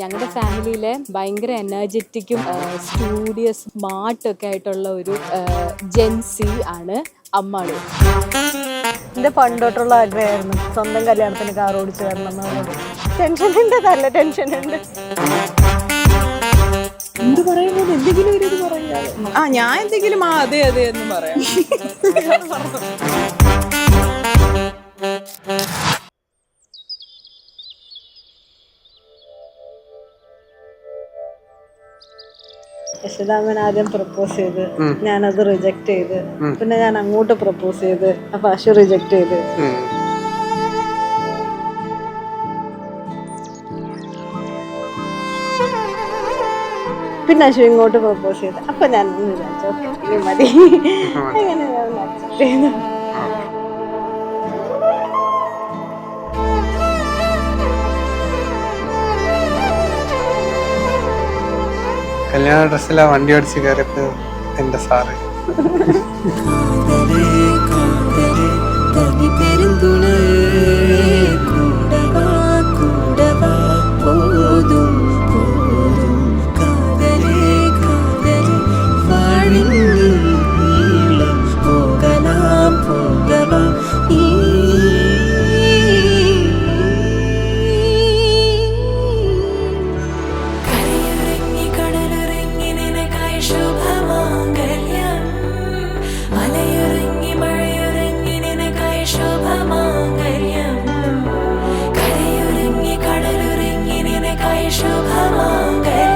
ഞങ്ങളുടെ ഫാമിലിയിലെ ഭയങ്കര എനർജറ്റിക്കും സ്റ്റുഡിയസ് സ്മാർട്ടൊക്കെ ആയിട്ടുള്ള ഒരു ജെൻസി ആണ് അമ്മാള്. എൻ്റെ പണ്ടോട്ടുള്ള ആഗ്രഹമായിരുന്നു സ്വന്തം കല്യാണത്തിന് കാർ ഓടിച്ചു വരണം എന്നുള്ളത്. ടെൻഷനുണ്ട്, നല്ല ടെൻഷനുണ്ട്. എന്ത് പറയുമ്പോൾ എന്തെങ്കിലും ഒരു ഇത് പറയാം. ഞാൻ എന്തെങ്കിലും അതെ അതെ എന്ന് പറയാം. യശോദാമ്മൻ ആദ്യം പ്രപ്പോസ് ചെയ്ത് ഞാനത് റിജക്ട് ചെയ്ത്, പിന്നെ ഞാൻ അങ്ങോട്ട് പ്രപ്പോസ് ചെയ്ത്, അപ്പൊ അശു റിജക്ട് ചെയ്ത്. പിന്നെ അശു ഇങ്ങോട്ട് പ്രപ്പോസ് ചെയ്ത്, അപ്പൊ ഞാൻ വിചാരിച്ചു ഓക്കെ ഇനി മതി. അങ്ങനെ ഞാൻ അക്സെപ്റ്റ് ചെയ്തു. കല്യാണ ഡ്രസ്സിലാ വണ്ടി ഓടിച്ച് കയറിയപ്പോ എന്റെ സാറ് ശുഭമംഗല്യം